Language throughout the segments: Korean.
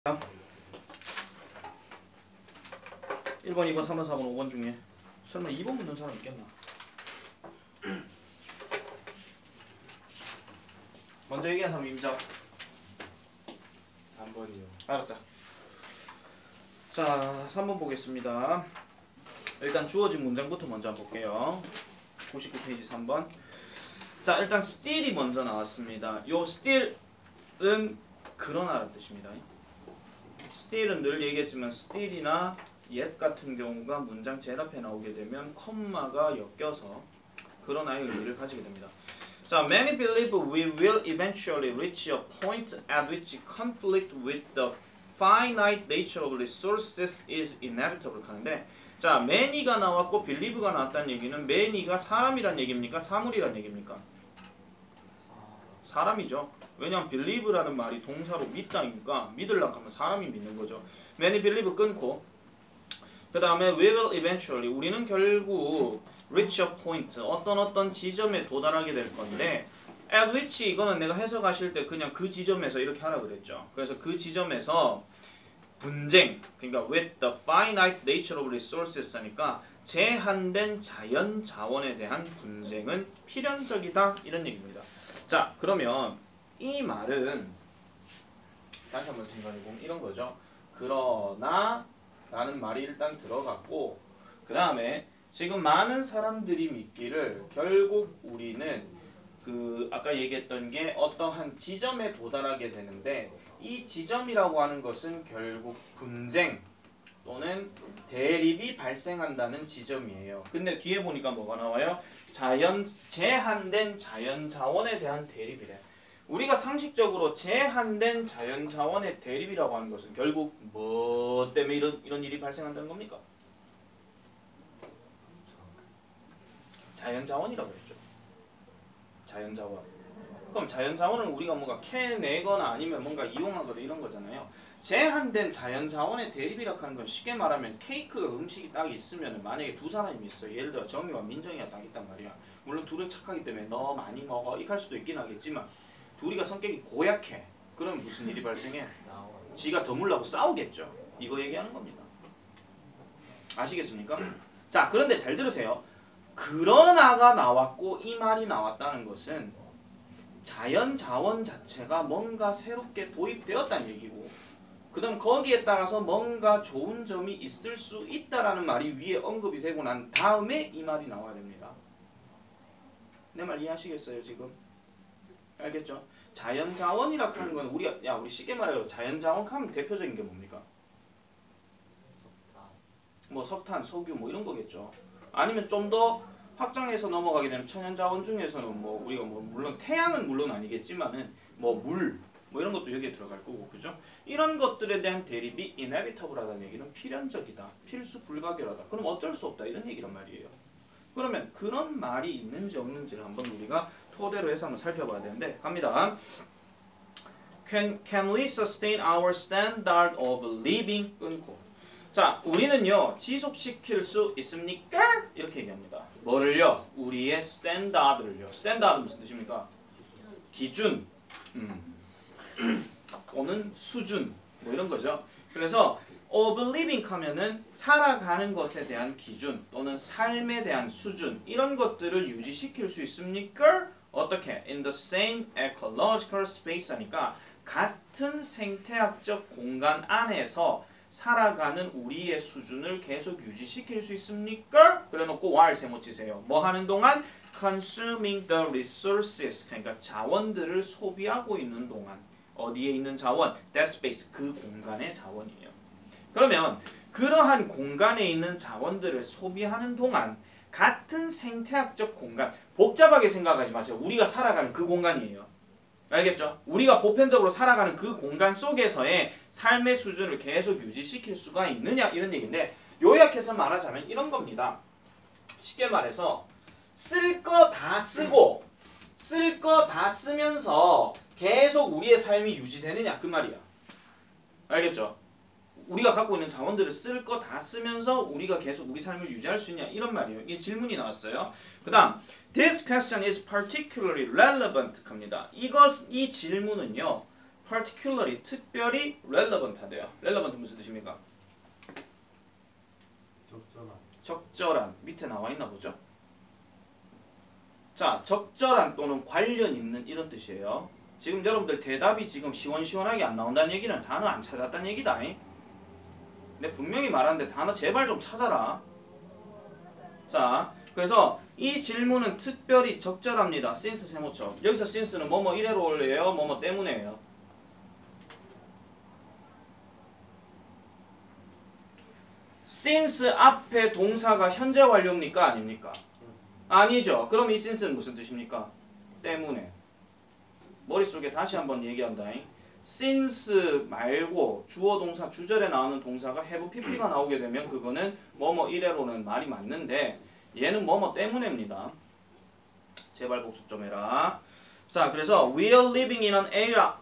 1번, 2번, 3번, 4번, 5번 중에 설마 2번 묻는 사람 있겠나? 먼저 얘기한 사람 임자. 3번이요. 알았다. 자, 3번 보겠습니다. 일단 주어진 문장부터 먼저 한번 볼게요. 99페이지 3번. 자, 일단 steal이 먼저 나왔습니다. 요 steal은 그러나라는 뜻입니다. steal은 늘 얘기했지만 steal이나 yet 같은 경우가 문장 제일 앞에 나오게 되면 콤마가 엮여서 그러나의 의미를 가지게 됩니다. 자, many believe we will eventually reach a point at which conflict with the finite nature of resources is inevitable 하는데, 자, many가 나왔고 believe가 나왔다는 얘기는 many가 사람이란 얘기입니까? 사물이란 얘기입니까? 사람이죠. 왜냐하면 believe라는 말이 동사로 믿다니까 믿으려고 하면 사람이 믿는 거죠. many believe 끊고 그 다음에 we will eventually 우리는 결국 reach a point 어떤 지점에 도달하게 될 건데 at which 이거는 내가 해석하실 때 그냥 그 지점에서 이렇게 하라 그랬죠. 그래서 그 지점에서 분쟁 그러니까 with the finite nature of resources 하니까 제한된 자연 자원에 대한 분쟁은 필연적이다 이런 얘기입니다. 자, 그러면 이 말은 다시 한번 생각해보면 이런 거죠. 그러나 라는 말이 일단 들어갔고 그 다음에 지금 많은 사람들이 믿기를 결국 우리는 그 아까 얘기했던 게 어떠한 지점에 도달하게 되는데 이 지점이라고 하는 것은 결국 분쟁 또는 대립이 발생한다는 지점이에요. 근데 뒤에 보니까 뭐가 나와요? 제한된 자연 자원에 대한 대립이래. 우리가 상식적으로 제한된 자연 자원의 대립이라고 하는 것은 결국 뭐 때문에 이런 일이 발생한다는 겁니까? 자연 자원이라고 했죠. 자연 자원. 그럼 자연 자원은 우리가 뭔가 캐내거나 아니면 뭔가 이용하거나 이런 거잖아요. 제한된 자연 자원의 대립이라고 하는 건 쉽게 말하면 케이크가 음식이 딱 있으면 만약에 두 사람이 있어. 예를 들어 정이와 민정이가 딱 있단 말이야. 물론 둘은 착하기 때문에 너 많이 먹어 이렇게 할 수도 있긴 하겠지만 둘이가 성격이 고약해. 그럼 무슨 일이 발생해? 지가 더 물라고 싸우겠죠. 이거 얘기하는 겁니다. 아시겠습니까? 자, 그런데 잘 들으세요. 그러나가 나왔고 이 말이 나왔다는 것은 자연 자원 자체가 뭔가 새롭게 도입되었다는 얘기고 그 다음 거기에 따라서 뭔가 좋은 점이 있을 수 있다라는 말이 위에 언급이 되고 난 다음에 이 말이 나와야 됩니다. 내 말 이해하시겠어요 지금? 알겠죠? 자연 자원이라고 하는 건 우리 쉽게 말해요. 자연 자원 하면 대표적인 게 뭡니까? 뭐 석탄, 석유 뭐 이런 거겠죠. 아니면 좀 더 확장해서 넘어가게 되면 천연 자원 중에서는 뭐 우리가 뭐 물론 태양은 물론 아니겠지만은 뭐 물 뭐 이런 것도 여기에 들어갈 거고 그죠? 이런 것들에 대한 대립이 inevitable하다는 얘기는 필연적이다, 필수 불가결하다. 그럼 어쩔 수 없다 이런 얘기란 말이에요. 그러면 그런 말이 있는지 없는지를 한번 우리가 토대로 해서 한번 살펴봐야 되는데 갑니다. Can we sustain our standard of living? 끊고 자, 우리는요 지속시킬 수 있습니까? 이렇게 얘기합니다. 뭐를요? 우리의 스탠다드를요. 스탠다드 무슨 뜻입니까? 기준 또는 수준 뭐 이런 거죠. 그래서 of living 하면은 살아가는 것에 대한 기준 또는 삶에 대한 수준 이런 것들을 유지시킬 수 있습니까? 어떻게? In the same ecological space 하니까 같은 생태학적 공간 안에서 살아가는 우리의 수준을 계속 유지시킬 수 있습니까? 그래놓고 while 세모 치세요. 뭐 하는 동안? Consuming the resources 그러니까 자원들을 소비하고 있는 동안 어디에 있는 자원? That space 그 공간의 자원이에요. 그러면 그러한 공간에 있는 자원들을 소비하는 동안 같은 생태학적 공간 복잡하게 생각하지 마세요. 우리가 살아가는 그 공간이에요. 알겠죠? 우리가 보편적으로 살아가는 그 공간 속에서의 삶의 수준을 계속 유지시킬 수가 있느냐 이런 얘기인데 요약해서 말하자면 이런 겁니다. 쉽게 말해서 쓸 거 다 쓰고 쓸 거 다 쓰면서 계속 우리의 삶이 유지되느냐 그 말이야. 알겠죠? 우리가 갖고 있는 자원들을 쓸 거 다 쓰면서 우리가 계속 우리 삶을 유지할 수 있냐 이런 말이에요. 이게 질문이 나왔어요. 그 다음 This question is particularly relevant 합니다. 이 질문은요 particularly 특별히 relevant 하대요. relevant 무슨 뜻입니까? 적절한. 밑에 나와 있나 보죠? 자, 적절한 또는 관련 있는 이런 뜻이에요. 지금 여러분들 대답이 지금 시원시원하게 안 나온다는 얘기는 단어 안 찾았다는 얘기다. 근데 분명히 말하는데 단어 제발 좀 찾아라. 자, 그래서 이 질문은 특별히 적절합니다. since 세모쳐. 여기서 since는 뭐뭐 이래로 올려요? 뭐뭐 때문에요? since 앞에 동사가 현재 완료입니까? 아닙니까? 아니죠. 그럼 이 since는 무슨 뜻입니까? 때문에. 머릿속에 다시 한번 얘기한다. since 말고 주어 동사 주절에 나오는 동사가 have pp가 나오게 되면 그거는 뭐뭐 이래로는 말이 맞는데 얘는 뭐뭐 때문에입니다. 제발 복습 좀 해라. 자, 그래서 we are living in an era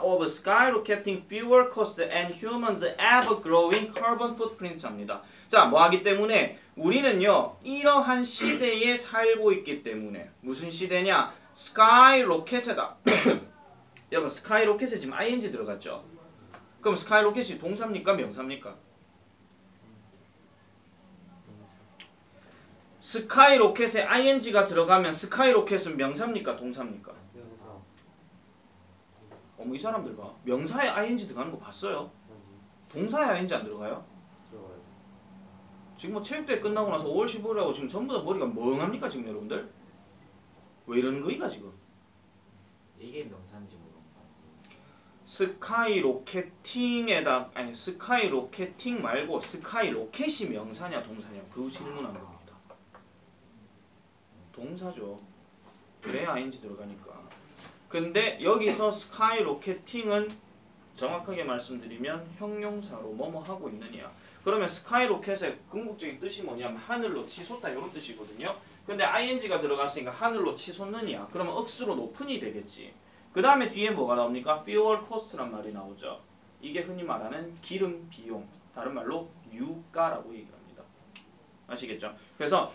of skyrocketing fuel cost and humans ever growing carbon footprints 합니다. 자, 뭐 하기 때문에 우리는요 이러한 시대에 살고 있기 때문에 무슨 시대냐? 스카이로켓에다 여러분 스카이로켓에 지금 ing 들어갔죠? 그럼 스카이로켓이 동사입니까? 명사입니까? 스카이로켓에 ing가 들어가면 스카이로켓은 명사입니까? 동사입니까? 어머 이 사람들 봐. 명사에 ing 들어가는 거 봤어요? 동사에 ing 안 들어가요? 지금 뭐 체육대회 끝나고 나서 5월 15일하고 지금 전부 다 머리가 멍합니까 지금 여러분들? 왜 이러는 거이가 지금? 이게 명사인지 모르겠다. 스카이로켓팅에다 아니 스카이로켓팅 말고 스카이로켓이 명사냐 동사냐 그 질문하는 겁니다. 동사죠. 왜 ing 들어가니까. 근데 여기서 스카이로켓팅은 정확하게 말씀드리면 형용사로 뭐뭐 하고 있느냐. 그러면 스카이로켓의 궁극적인 뜻이 뭐냐면 하늘로 치솟다 이런 뜻이거든요. 근데 ing가 들어갔으니까 하늘로 치솟느냐. 그러면 억수로 높은이 되겠지. 그 다음에 뒤에 뭐가 나옵니까? fuel cost란 말이 나오죠. 이게 흔히 말하는 기름 비용. 다른 말로 유가라고 얘기합니다. 아시겠죠? 그래서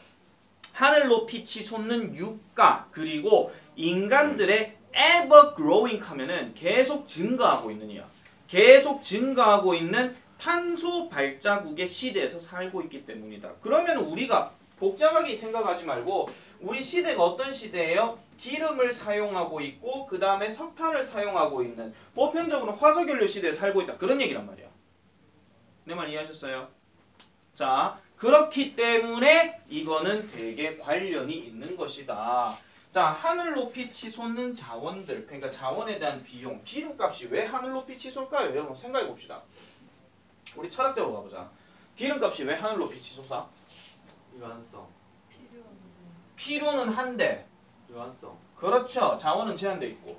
하늘 높이 치솟는 유가 그리고 인간들의 ever growing 하면은 계속 증가하고 있느냐. 계속 증가하고 있는 탄소 발자국의 시대에서 살고 있기 때문이다. 그러면 우리가 복잡하게 생각하지 말고 우리 시대가 어떤 시대예요? 기름을 사용하고 있고 그 다음에 석탄을 사용하고 있는 보편적으로 화석연료 시대에 살고 있다. 그런 얘기란 말이야. 내 말 이해하셨어요? 자, 그렇기 때문에 이거는 되게 관련이 있는 것이다. 자, 하늘 높이 치솟는 자원들, 그러니까 자원에 대한 비용, 기름값이 왜 하늘 높이 치솟을까요? 여러분 생각해 봅시다. 우리 철학적으로 가보자. 기름값이 왜 하늘 높이 치솟아? 유한성. 필요는 한데 유한성. 그렇죠. 자원은 제한돼 있고.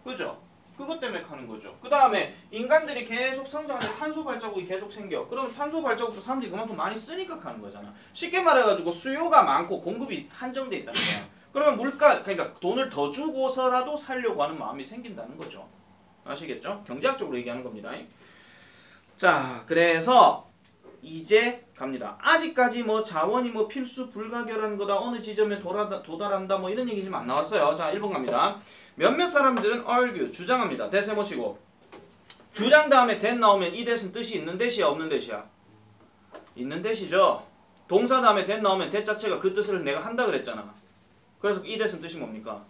그죠? 그것 때문에 가는 거죠. 그 다음에 인간들이 계속 성장하는데 탄소 발자국이 계속 생겨. 그럼 탄소 발자국도 사람들이 그만큼 많이 쓰니까 가는 거잖아. 쉽게 말해가지고 수요가 많고 공급이 한정돼 있다는 거야. 그러면 물가, 그러니까 돈을 더 주고서라도 살려고 하는 마음이 생긴다는 거죠. 아시겠죠? 경제학적으로 얘기하는 겁니다. 자, 그래서 이제 갑니다. 아직까지 뭐 자원이 뭐 필수 불가결한 거다. 어느 지점에 도달한다. 뭐 이런 얘기 지금 안 나왔어요. 자, 1번 갑니다. 몇몇 사람들은 argue, 주장합니다. 대세 모시고. 주장 다음에 that 나오면 이 that은 뜻이 있는 that이야 없는 that이야? 있는 that이죠. 동사 다음에 that 나오면 that 자체가 그 뜻을 내가 한다 그랬잖아. 그래서 이 that은 뜻이 뭡니까?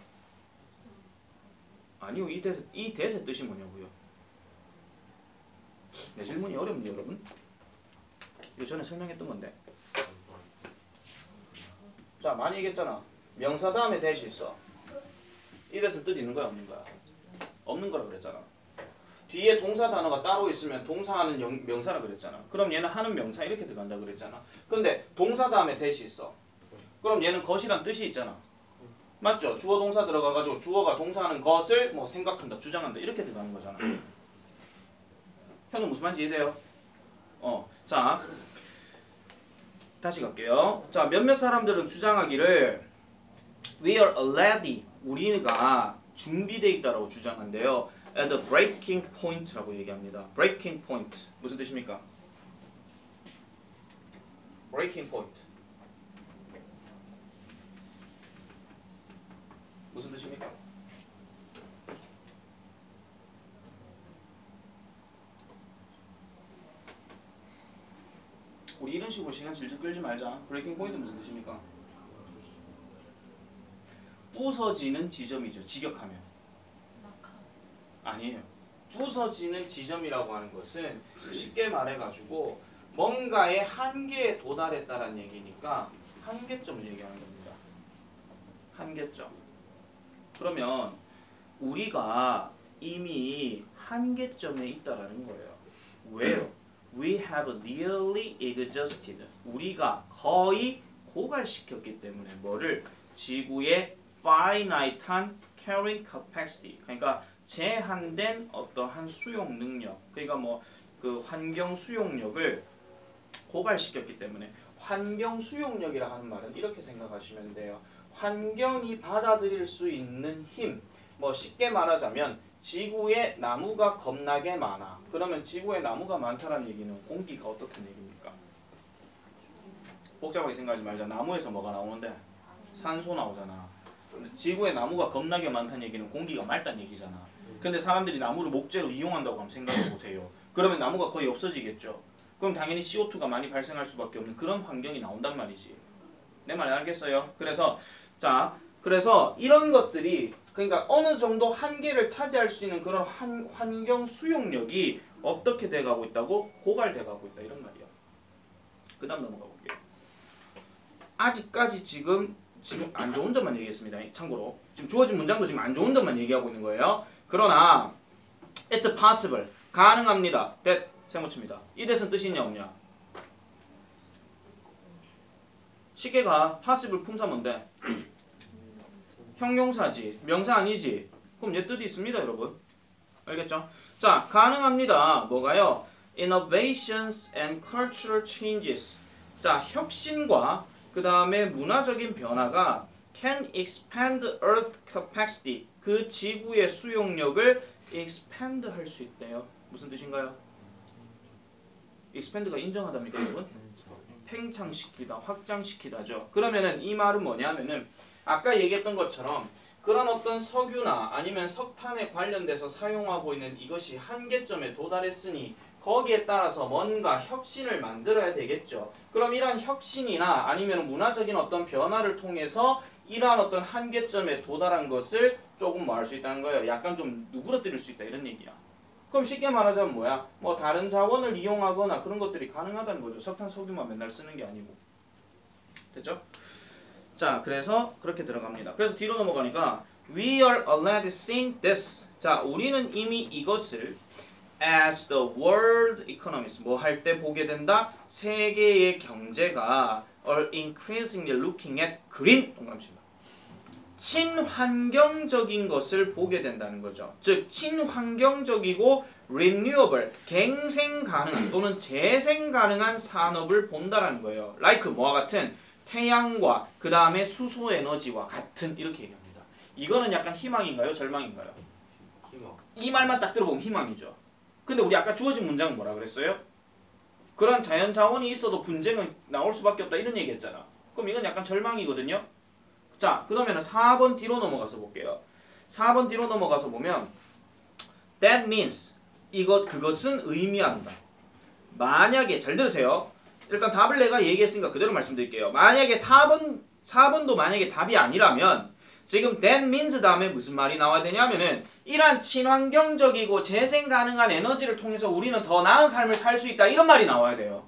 아니요. 이 that의 뜻이 뭐냐고요? 내 질문이 어렵니 여러분? 이거 전에 설명했던 건데. 자, 많이 얘기했잖아. 명사 다음에 that이 있어. 이 that은 뜻 있는 거야 없는 거야? 없는 거라 그랬잖아. 뒤에 동사 단어가 따로 있으면 동사하는 명사라 그랬잖아. 그럼 얘는 하는 명사 이렇게 들어간다 그랬잖아. 근데 동사 다음에 that이 있어. 그럼 얘는 것이란 뜻이 있잖아. 맞죠? 주어 동사 들어가가지고 주어가 동사하는 것을 뭐 생각한다, 주장한다 이렇게 들어가는 거잖아. 형은 무슨 말인지 이해돼요? 자, 다시 갈게요. 자, 몇몇 사람들은 주장하기를 We are already, 우리가 준비되어 있다라고 주장한대요. At the breaking point라고 얘기합니다. breaking point 무슨 뜻입니까? breaking point 무슨 뜻입니까? 우리 이런 식으로 시간 질질 끌지 말자. 브레이킹 포인트 무슨 뜻입니까? 부서지는 지점이죠. 직역하면. 아니에요. 부서지는 지점이라고 하는 것은 쉽게 말해가지고 뭔가의 한계에 도달했다는 얘기니까 한계점을 얘기하는 겁니다. 한계점. 그러면 우리가 이미 한계점에 있다라는 거예요. 왜요? We have nearly exhausted. 우리가 거의 고갈시켰기 때문에 뭐를? 지구의 finite한 carrying capacity. 그러니까 제한된 어떠한 수용 능력. 그러니까 뭐 그 환경 수용력을 고갈시켰기 때문에 환경 수용력이라 하는 말은 이렇게 생각하시면 돼요. 환경이 받아들일 수 있는 힘. 뭐 쉽게 말하자면 지구에 나무가 겁나게 많아. 그러면 지구에 나무가 많다는 얘기는 공기가 어떻다는 얘기입니까? 복잡하게 생각하지 말자. 나무에서 뭐가 나오는데? 산소 나오잖아. 지구에 나무가 겁나게 많다는 얘기는 공기가 맑다는 얘기잖아. 근데 사람들이 나무를 목재로 이용한다고 한번 생각해 보세요. 그러면 나무가 거의 없어지겠죠. 그럼 당연히 CO2가 많이 발생할 수밖에 없는 그런 환경이 나온단 말이지. 내 말 알겠어요? 그래서 이런 것들이 그러니까 어느 정도 한계를 차지할 수 있는 그런 환경 수용력이 어떻게 돼가고 있다고? 고갈돼가고 있다 이런 말이야. 그 다음 넘어가 볼게요. 아직까지 지금 안 좋은 점만 얘기했습니다. 참고로 지금 주어진 문장도 지금 안 좋은 점만 얘기하고 있는 거예요. 그러나 it's possible 가능합니다. that 세모칩니다. 이 that은 뜻이 있냐 없냐? 쉽게 가. possible 품사 뭔데? 형용사지. 명사 아니지. 그럼 얘 뜻이 있습니다, 여러분. 알겠죠? 자, 가능합니다. 뭐가요? Innovations and cultural changes. 자, 혁신과 그 다음에 문화적인 변화가 can expand Earth capacity. 그 지구의 수용력을 expand 할 수 있대요. 무슨 뜻인가요? expand가 인정하답니까, 여러분? 팽창시키다, 확장시키다죠. 그러면은 이 말은 뭐냐면은 아까 얘기했던 것처럼 그런 어떤 석유나 아니면 석탄에 관련돼서 사용하고 있는 이것이 한계점에 도달했으니 거기에 따라서 뭔가 혁신을 만들어야 되겠죠. 그럼 이러한 혁신이나 아니면 문화적인 어떤 변화를 통해서 이러한 어떤 한계점에 도달한 것을 조금 뭐 할 수 있다는 거예요. 약간 좀 누그러뜨릴 수 있다 이런 얘기야. 그럼 쉽게 말하자면 뭐야? 뭐 다른 자원을 이용하거나 그런 것들이 가능하다는 거죠. 석탄, 석유만 맨날 쓰는 게 아니고. 됐죠? 자, 그래서 그렇게 들어갑니다. 그래서 뒤로 넘어가니까 We are already seeing this. 자, 우리는 이미 이것을 as the world economies 뭐 할 때 보게 된다? 세계의 경제가 are increasingly looking at green 동그라미입니다. 친환경적인 것을 보게 된다는 거죠. 즉 친환경적이고 renewable 갱생 가능한 또는 재생 가능한 산업을 본다라는 거예요. like 뭐와 같은 태양과 그 다음에 수소 에너지와 같은 이렇게 얘기합니다. 이거는 약간 희망인가요? 절망인가요? 희망. 이 말만 딱 들어보면 희망이죠. 근데 우리 아까 주어진 문장은 뭐라 그랬어요? 그런 자연 자원이 있어도 분쟁은 나올 수밖에 없다 이런 얘기했잖아. 그럼 이건 약간 절망이거든요. 자, 그러면 4번 뒤로 넘어가서 볼게요. 4번 뒤로 넘어가서 보면 that means 그것은 의미한다. 만약에 잘 들으세요. 일단 답을 내가 얘기했으니까 그대로 말씀드릴게요. 만약에 4번도 만약에 답이 아니라면 지금 that means 다음에 무슨 말이 나와야 되냐면은 이러한 친환경적이고 재생 가능한 에너지를 통해서 우리는 더 나은 삶을 살 수 있다 이런 말이 나와야 돼요.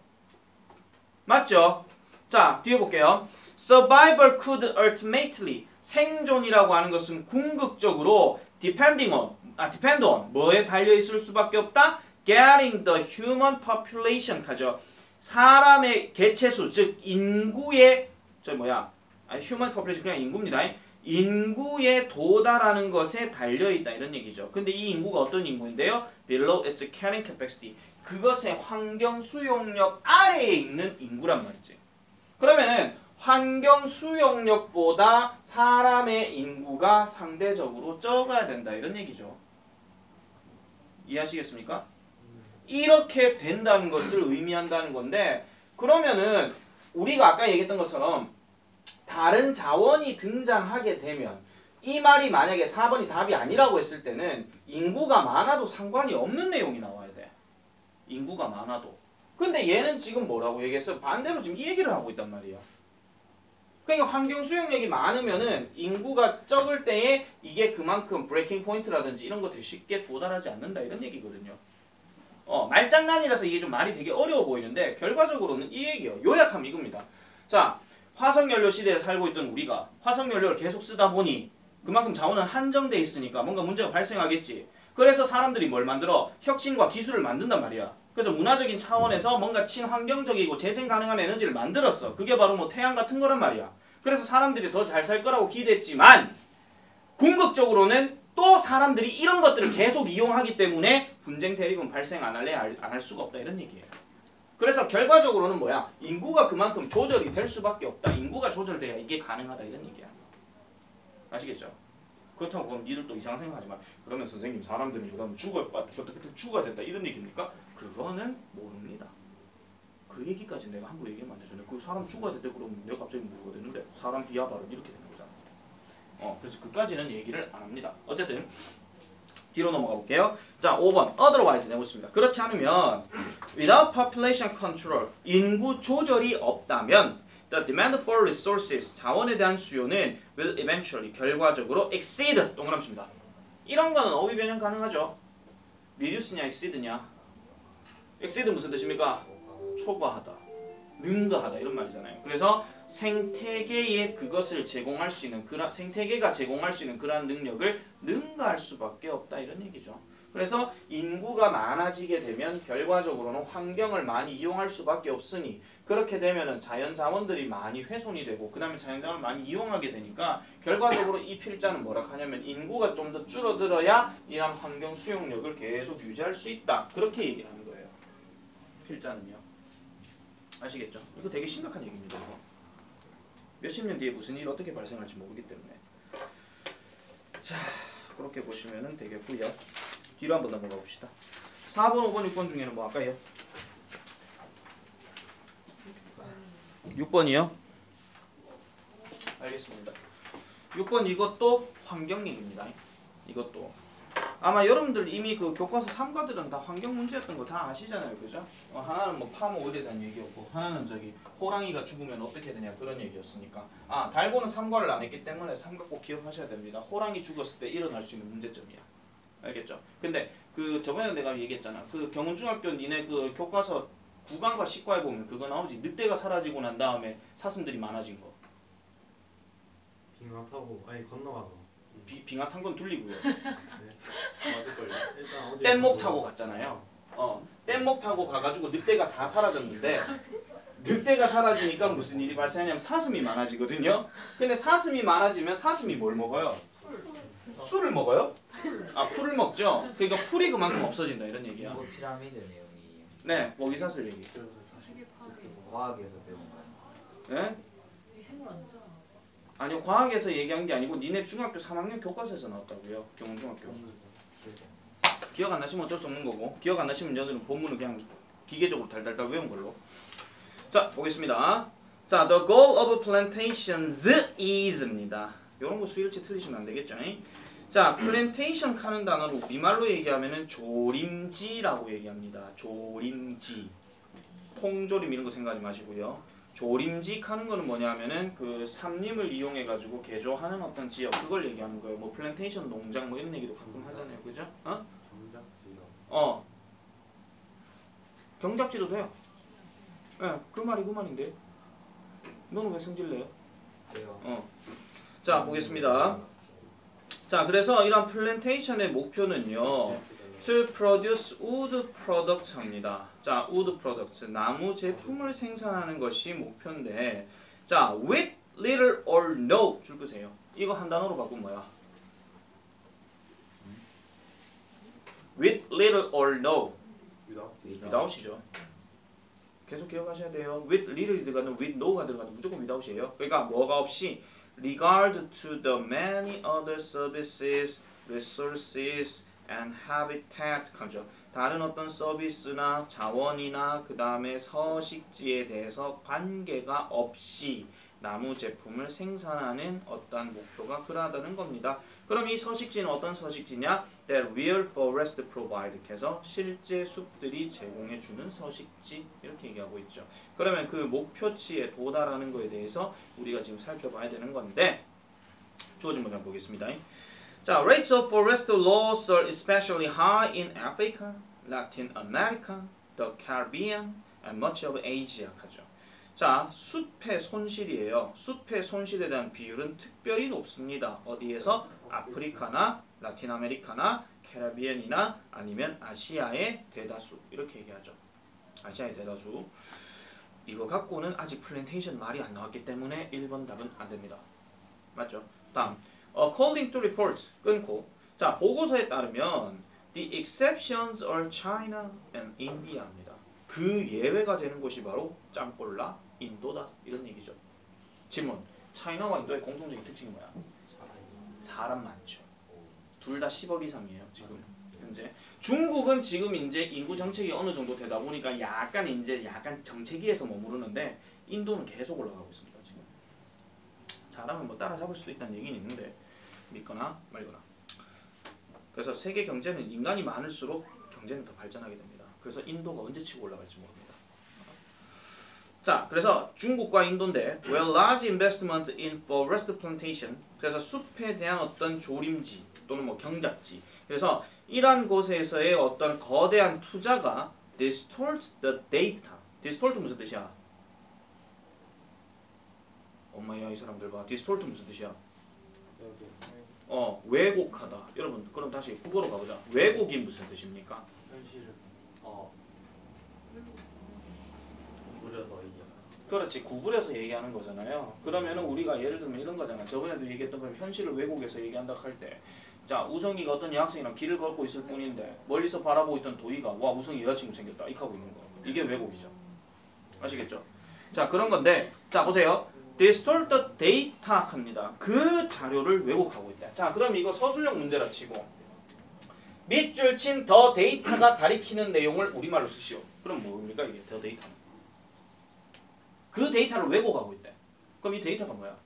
맞죠? 자, 뒤에 볼게요. Survival could ultimately 생존이라고 하는 것은 궁극적으로 depend on 뭐에 달려 있을 수밖에 없다? Getting the human population 하죠. 사람의 개체수 즉 인구의 human population 그냥 인구입니다. 인구에 도달하는 것에 달려 있다 이런 얘기죠. 근데 이 인구가 어떤 인구인데요? Below its carrying capacity. 그것의 환경 수용력 아래에 있는 인구란 말이지. 그러면은 환경 수용력보다 사람의 인구가 상대적으로 적어야 된다 이런 얘기죠. 이해하시겠습니까? 이렇게 된다는 것을 의미한다는 건데 그러면은 우리가 아까 얘기했던 것처럼 다른 자원이 등장하게 되면 이 말이 만약에 4번이 답이 아니라고 했을 때는 인구가 많아도 상관이 없는 내용이 나와야 돼. 인구가 많아도. 근데 얘는 지금 뭐라고 얘기했어? 반대로 지금 이 얘기를 하고 있단 말이야. 그러니까 환경 수용력이 많으면은 인구가 적을 때에 이게 그만큼 브레이킹 포인트라든지 이런 것들이 쉽게 도달하지 않는다 이런 얘기거든요. 말장난이라서 이게 좀 말이 되게 어려워 보이는데 결과적으로는 이 얘기예요. 요약하면 이겁니다. 자, 화석연료 시대에 살고 있던 우리가 화석연료를 계속 쓰다 보니 그만큼 자원은 한정돼 있으니까 뭔가 문제가 발생하겠지. 그래서 사람들이 뭘 만들어? 혁신과 기술을 만든단 말이야. 그래서 문화적인 차원에서 뭔가 친환경적이고 재생 가능한 에너지를 만들었어. 그게 바로 뭐 태양 같은 거란 말이야. 그래서 사람들이 더 잘 살 거라고 기대했지만 궁극적으로는 또 사람들이 이런 것들을 계속 이용하기 때문에 분쟁 대립은 발생 안 할 수가 없다 이런 얘기예요. 그래서 결과적으로는 뭐야? 인구가 그만큼 조절이 될 수밖에 없다. 인구가 조절돼야 이게 가능하다 이런 얘기야. 아시겠죠? 그렇다고 그럼 니들도 이상한 생각하지 마. 그러면 선생님 사람들은 그러면 죽어야 된다 이런 얘기입니까? 그거는 모릅니다. 그 얘기까지 내가 함부로 얘기하면 안 되죠. 그 사람 죽어야 된다 그러면 내가 갑자기 뭐가 되는데 사람 비하 발언 이렇게 되는 거잖아. 그래서 그까지는 얘기를 안 합니다. 어쨌든 뒤로 넘어가 볼게요. 자, 5번 otherwise 내보십니다. 그렇지 않으면 without population control 인구 조절이 없다면 the demand for resources 자원에 대한 수요는 will eventually 결과적으로 exceed 동그라미입니다. 이런 거는 어휘 변형 가능하죠. reduce냐 exceed냐. exceed 무슨 뜻입니까? 초과하다, 능가하다 이런 말이잖아요. 그래서 생태계에 그것을 제공할 수 있는 생태계가 제공할 수 있는 그러한 능력을 능가할 수밖에 없다 이런 얘기죠. 그래서 인구가 많아지게 되면 결과적으로는 환경을 많이 이용할 수밖에 없으니 그렇게 되면은 자연 자원들이 많이 훼손이 되고 그다음에 자연 자원을 많이 이용하게 되니까 결과적으로 이 필자는 뭐라 하냐면 인구가 좀 더 줄어들어야 이런 환경 수용력을 계속 유지할 수 있다 그렇게 얘기를 하는 거예요. 필자는요. 아시겠죠? 이거 되게 심각한 얘기입니다. 이거. 몇십 년 뒤에 무슨 일이 어떻게 발생할지 모르기 때문에. 자, 그렇게 보시면 되겠고요. 뒤로 한번 넘어가 봅시다. 4번, 5번, 6번 중에는 뭐 할까요? 6번이요? 알겠습니다. 6번 이것도 환경 얘기입니다. 이것도. 아마 여러분들 이미 그 교과서 3과들은 다 환경 문제였던 거 다 아시잖아요. 그죠? 하나는 뭐 파모 오일에 대한 얘기였고 하나는 저기 호랑이가 죽으면 어떻게 되냐 그런 얘기였으니까 달고는 3과를 안 했기 때문에 3과 꼭 기억하셔야 됩니다. 호랑이 죽었을 때 일어날 수 있는 문제점이야. 알겠죠? 근데 그 저번에 내가 얘기했잖아. 그 경운중학교 니네 그 교과서 9강과 10과에 보면 그거 나오지. 늑대가 사라지고 난 다음에 사슴들이 많아진 거. 빙하 타고 아니 건너가서 빙하 탄 건 둘리고요. 맞을걸요. 일단 어디 뗏목 타고 갔잖아요. 뗏목 타고 가가지고 늑대가 다 사라졌는데 늑대가 사라지니까 무슨 일이 발생하냐면 사슴이 많아지거든요. 근데 사슴이 많아지면 사슴이 뭘 먹어요? 술을 먹어요? 풀을 먹죠. 그러니까 풀이 그만큼 없어진다 이런 얘기야. 이거 피라미드 내용이 네, 먹이사슬 얘기. 과학에서 배운 거야. 네? 이 생물 아니잖아. 아니요, 과학에서 얘기한 게 아니고 니네 중학교 3학년 교과서에서 나왔다고요. 경운중학교. 기억 안 나시면 어쩔 수 없는 거고 기억 안 나시면 여러분은 본문을 그냥 기계적으로 달달달 외운 걸로. 자, 보겠습니다. 자, the goal of plantations is입니다. 이런 거 수일치 틀리시면 안 되겠죠? 자, plantation 하는 단어로 우리말로 얘기하면은 조림지라고 얘기합니다. 조림지. 통조림 이런 거 생각하지 마시고요. 조림지 하는 거는 뭐냐면은 그 산림을 이용해 가지고 개조하는 어떤 지역 그걸 얘기하는 거예요. 뭐 플랜테이션 농장 뭐 이런 얘기도 가끔 하잖아요. 그죠? 경작지도 돼요. 예, 그 말이 그 말인데요. 너는 왜 승질내요? 자, 보겠습니다. 자, 그래서 이런 플랜테이션의 목표는요. to produce wood products 합니다. 자, wood products 나무 제품을 생산하는 것이 목표인데 자, with little or no 줄 거세요. 이거 한 단어로 바꾸면 뭐야? with little or no without이죠. 계속 기억하셔야 돼요. with little이 들어가든 with no가 들어가든 무조건 without이에요. 그러니까 뭐가 없이 regard to the many other services, resources and habitat 하죠. 다른 어떤 서비스나 자원이나 그 다음에 서식지에 대해서 관계가 없이 나무 제품을 생산하는 어떠한 목표가 그러하다는 겁니다. 그럼 이 서식지는 어떤 서식지냐? That real forest provide. 해서 실제 숲들이 제공해주는 서식지 이렇게 얘기하고 있죠. 그러면 그 목표치에 도달하는 거에 대해서 우리가 지금 살펴봐야 되는 건데 주어진 문장 보겠습니다. 자, rates of forest loss are especially high in Africa, Latin America, the Caribbean, and much of Asia. 하죠. 자, 숲의 손실이에요. 숲의 손실에 대한 비율은 특별히 높습니다. 어디에서? 아프리카나 라틴 아메리카나 캐리비안이나 아니면 아시아의 대다수 이렇게 얘기하죠. 아시아의 대다수. 이거 갖고는 아직 플랜테이션 말이 안 나왔기 때문에 1번 답은 안 됩니다. 맞죠? 다음. According to reports 끊고 자 보고서에 따르면 the exceptions are China and India입니다. 그 예외가 되는 곳이 바로 짱꼴라 인도다 이런 얘기죠. 질문. 차이나와 인도의 공통적인 특징이 뭐야? 사람 많죠. 둘 다 10억 이상이에요 지금 현재. 중국은 지금 이제 인구 정책이 어느 정도 되다 보니까 약간 정체기에서 머무르는데 인도는 계속 올라가고 있습니다 지금. 잘하면 뭐 따라잡을 수도 있다는 얘기는 있는데 믿거나 말거나. 그래서 세계 경제는 인간이 많을수록 경제는 더 발전하게 됩니다. 그래서 인도가 언제 치고 올라갈지 모릅니다. 자, 그래서 중국과 인도인데 where large investment in forest plantation. 그래서 숲에 대한 어떤 조림지 또는 뭐 경작지. 그래서 이러한 곳에서의 어떤 거대한 투자가 distort the data. distort 무슨 뜻이야? 엄마야 이 사람들 봐. distort 무슨 뜻이야? 왜곡하다. 여러분 그럼 다시 국어로 가보자. 왜곡이 무슨 뜻입니까? 현실을 구부려서 얘기하는. 그렇지. 구부려서 얘기하는 거잖아요. 그러면은 우리가 예를 들면 이런 거잖아. 저번에도 얘기했던 건 현실을 왜곡해서 얘기한다 할 때 자 우성이가 어떤 여학생이랑 길을 걷고 있을 뿐인데 멀리서 바라보고 있던 도희가 와 우성이 여자친구 생겼다 이렇게 하고 있는 거. 이게 왜곡이죠. 아시겠죠? 자 그런 건데 자 보세요. distort the data 합니다. 그 자료를 왜곡하고 있다. 자 그럼 이거 서술형 문제라 치고 밑줄 친 더 데이터가 가리키는 내용을 우리말로 쓰시오. 그럼 뭡니까 이게 더 데이터는? 그 데이터를 왜곡하고 있대. 그럼 이 데이터가 뭐야?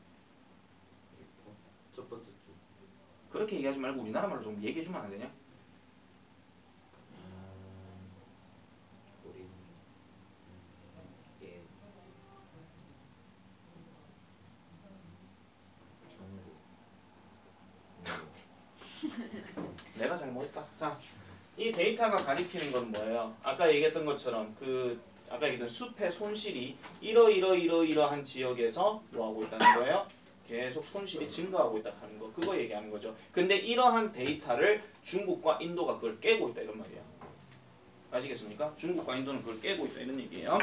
첫 번째 주. 그렇게 얘기하지 말고 우리나라 말로 좀 얘기해주면 안 되냐? 우리 예. 내가 잘못했다. 자, 이 데이터가 가리키는 건 뭐예요? 아까 얘기했던 것처럼 아까 얘기했던 숲의 손실이 이러한 지역에서 뭐하고 있다는 거예요? 계속 손실이 증가하고 있다 하는 거. 그거 얘기하는 거죠. 근데 이러한 데이터를 중국과 인도가 그걸 깨고 있다 이런 말이야. 아시겠습니까? 중국과 인도는 그걸 깨고 있다 이런 얘기예요.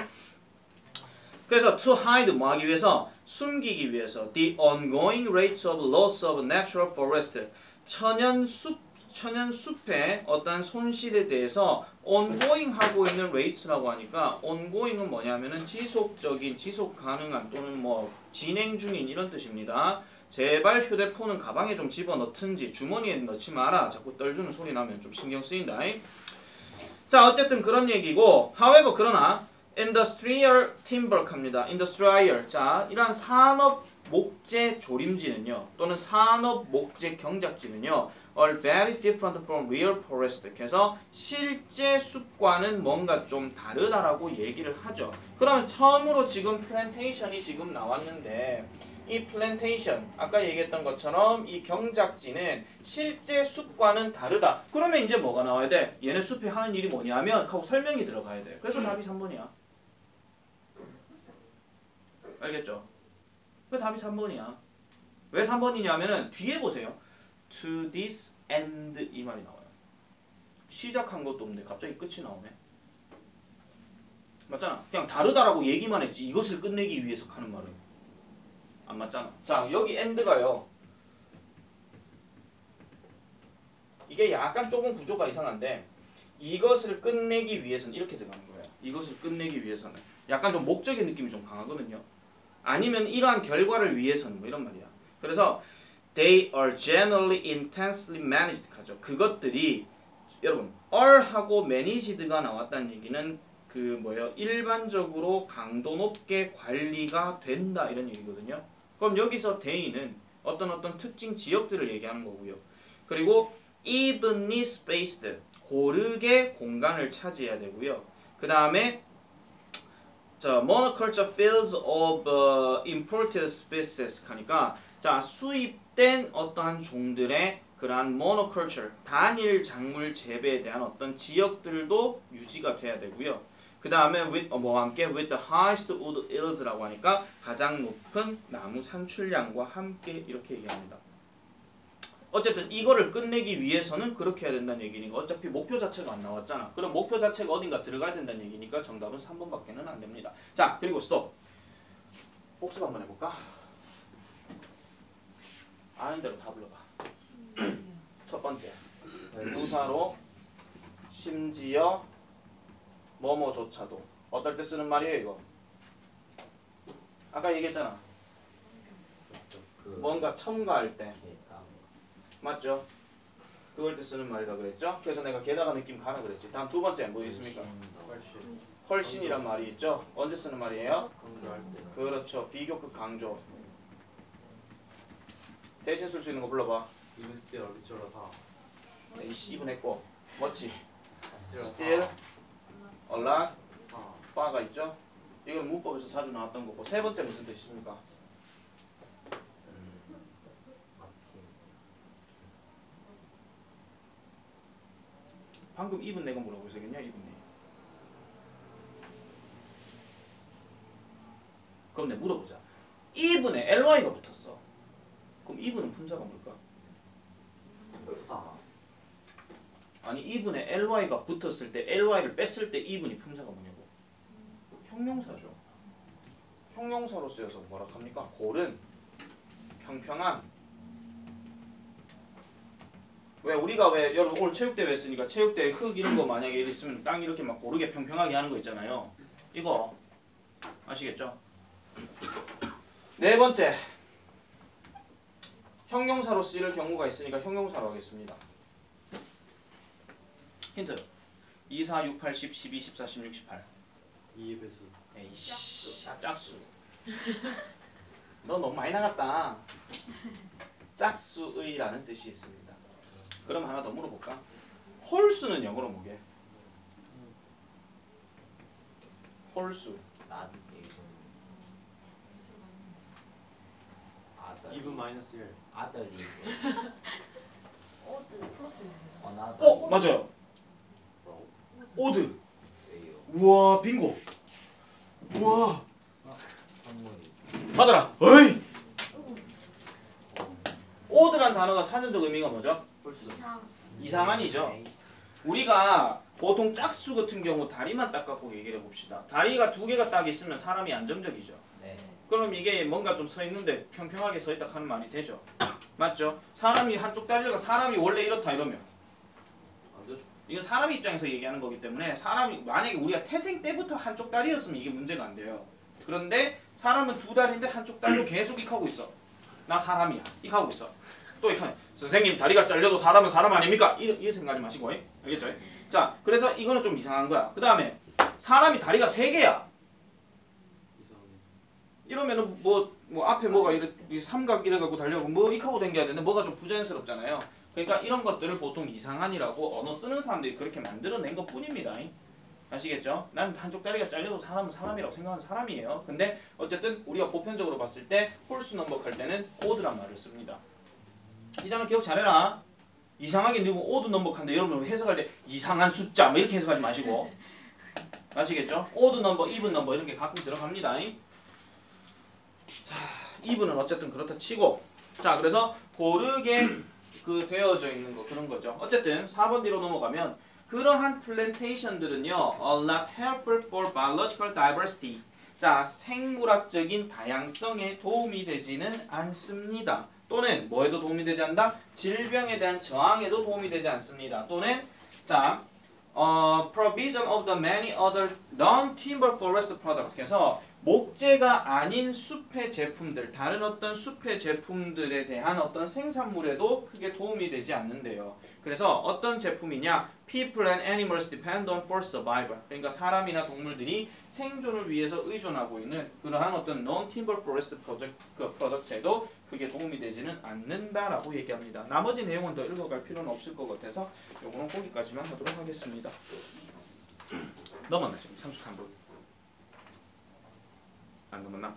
그래서 to hide 뭐 하기 위해서? 숨기기 위해서 the ongoing rates of loss of natural forest 천연숲의 어떤 손실에 대해서 ongoing 하고 있는 rates라고 하니까 ongoing은 뭐냐면은 지속적인, 지속 가능한 또는 뭐 진행 중인 이런 뜻입니다. 제발 휴대폰은 가방에 좀 집어넣든지 주머니에 넣지 마라. 자꾸 떨주는 소리 나면 좀 신경 쓰인다. 자 어쨌든 그런 얘기고 however 그러나 industrial timber 합니다. industrial 자 이러한 산업 목재 조림지는요 또는 산업 목재 경작지는요 are very different from real forest. 그래서 실제 숲과는 뭔가 좀 다르다라고 얘기를 하죠. 그러면 처음으로 지금 플랜테이션이 지금 나왔는데 이 플랜테이션 아까 얘기했던 것처럼 이 경작지는 실제 숲과는 다르다. 그러면 이제 뭐가 나와야 돼? 얘네 숲이 하는 일이 뭐냐면 하고 설명이 들어가야 돼. 그래서 답이 3번이야. 알겠죠? 왜 답이 3번이야? 왜 3번이냐면은 뒤에 보세요. To this end 이 말이 나와요. 시작한 것도 없는데 갑자기 끝이 나오네. 맞잖아. 그냥 다르다라고 얘기만 했지 이것을 끝내기 위해서 하는 말은 안 맞잖아. 자 여기 end가요. 이게 약간 조금 구조가 이상한데 이것을 끝내기 위해서는 이렇게 들어가는 거예요. 이것을 끝내기 위해서는 약간 좀 목적의 느낌이 좀 강하거든요. 아니면 이러한 결과를 위해서는 뭐 이런 말이야. 그래서 they are generally intensely managed 하죠. 그것들이 여러분 are하고 managed가 나왔다는 얘기는 그 뭐예요? 일반적으로 강도 높게 관리가 된다 이런 얘기거든요. 그럼 여기서 they는 어떤 특징 지역들을 얘기하는 거고요. 그리고 evenly spaced, 고르게 공간을 차지해야 되고요. 그 다음에 자, monoculture fields of imported species 하니까 자, 수입된 어떠한 종들의 그러한 monoculture, 단일 작물 재배에 대한 어떤 지역들도 유지가 돼야 되고요. 그 다음에 with 뭐와 함께 with the highest wood yields라고 하니까 가장 높은 나무 산출량과 함께 이렇게 얘기합니다. 어쨌든 이거를 끝내기 위해서는 그렇게 해야 된다는 얘기니까 어차피 목표 자체가 안 나왔잖아. 그럼 목표 자체가 어딘가 들어가야 된다는 얘기니까 정답은 3번밖에는 안 됩니다. 자, 그리고 스톱. 복습 한번 해볼까? 아는 대로 다 불러봐. 첫 번째, 부사로 심지어 뭐뭐조차도. 어떨 때 쓰는 말이에요 이거? 아까 얘기했잖아. 뭔가 첨가할 때. 맞죠? 그걸 때 쓰는 말이라 그랬죠? 그래서 내가 게다가 느낌 가라 그랬지. 다음 두 번째 뭐 있습니까? 훨씬이란 말이 있죠? 언제 쓰는 말이에요? 그렇죠. 비교급 강조. 대신 쓸 수 있는 거 불러봐. Even still, 리처럴 하. 이 씨분 했고 뭐지? Still, a lot, far가 있죠? 이건 문법에서 자주 나왔던 거고. 세 번째 무슨 뜻입니까? 방금 even 내가 뭐라고 했었겠냐? even 내. 그럼 내가 물어보자. even에 ly가 붙었어. 그럼 even은 품사가 뭘까? 부사. 아니 even에 ly가 붙었을 때 ly를 뺐을 때 even이 품사가 뭐냐고? 형용사죠. 형용사로 쓰여서 뭐라 합니까? 골은 평평한. 왜 우리가 왜 여러분 오늘 체육대회 했으니까 체육대회 흙 이런 거 만약에 있으면 땅 이렇게 막 고르게 평평하게 하는 거 있잖아요. 이거 아시겠죠? 네 번째, 형용사로 쓰일 경우가 있으니까 형용사로 하겠습니다. 힌트 2, 4, 6, 8, 10, 12, 14, 16, 18 2의 배수. 에이씨 짝수. 너 너무 많이 나갔다. 짝수의라는 뜻이 있습니다. 그럼 하나 더 물어볼까? 홀수는 영어로 뭐게? 홀수. Even 마이너스 1. 아들이 어드 플러스 어 맞아요. 오드. 우와 빙고. 우와 선물이 받아라. 어이. 오드란 단어가 사전적 의미가 뭐죠? 이상 이상한이죠. 우리가 보통 짝수 같은 경우 다리만 딱 갖고 얘기를 해봅시다. 다리가 두 개가 딱 있으면 사람이 안정적이죠. 네 그럼 이게 뭔가 좀 서 있는데 평평하게 서 있다 하는 말이 되죠. 맞죠? 사람이 한쪽 다리가 사람이 원래 이렇다 이러면 안 되죠. 이건 사람 입장에서 얘기하는 거기 때문에 사람이 만약에 우리가 태생 때부터 한쪽 다리였으면 이게 문제가 안 돼요. 그런데 사람은 두 다리인데 한쪽 다리로 계속 익하고 있어. 나 사람이야. 익하고 있어. 또 익하네. 선생님 다리가 잘려도 사람은 사람 아닙니까? 이렇게 생각하지 마시고 알겠죠? 자 그래서 이거는 좀 이상한 거야. 그 다음에 사람이 다리가 세 개야. 이상하네. 이러면은 뭐 앞에 뭐가 이렇게 삼각 이래갖고 달려고 뭐 익하고 댕겨야 되는데 뭐가 좀 부자연스럽잖아요. 그러니까 이런 것들을 보통 이상한이라고 언어 쓰는 사람들이 그렇게 만들어낸 것 뿐입니다. 아시겠죠? 난 한쪽 다리가 잘려도 사람은 사람이라고 생각하는 사람이에요. 근데 어쨌든 우리가 보편적으로 봤을 때 홀수 넘버할 때는 오드란 말을 씁니다. 이 단어 기억 잘해라. 이상하게 누구 오드 넘버한데 여러분 해석할 때 이상한 숫자 뭐 이렇게 해석하지 마시고 아시겠죠? 오드 넘버, 이븐 넘버 이런 게 가끔 들어갑니다. 자, 이븐은 어쨌든 그렇다 치고 자 그래서 고르게 그 되어져 있는 거 그런 거죠. 어쨌든 4번 뒤로 넘어가면 그러한 플랜테이션들은요 are not helpful for biological diversity. 자 생물학적인 다양성에 도움이 되지는 않습니다. 또는 뭐에도 도움이 되지 않는다? 질병에 대한 저항에도 도움이 되지 않습니다. 또는 provision of the many other non-timber forest products. 그래서 목재가 아닌 숲의 제품들, 다른 어떤 숲의 제품들에 대한 어떤 생산물에도 크게 도움이 되지 않는데요. 그래서 어떤 제품이냐? People and animals depend on for survival. 그러니까 사람이나 동물들이 생존을 위해서 의존하고 있는 그러한 어떤 non-timber forest product에도 크게 도움이 되지는 않는다라고 얘기합니다. 나머지 내용은 더 읽어갈 필요는 없을 것 같아서 요거는 거기까지만 하도록 하겠습니다. 넘었나 지금 33분? 안 넘었나?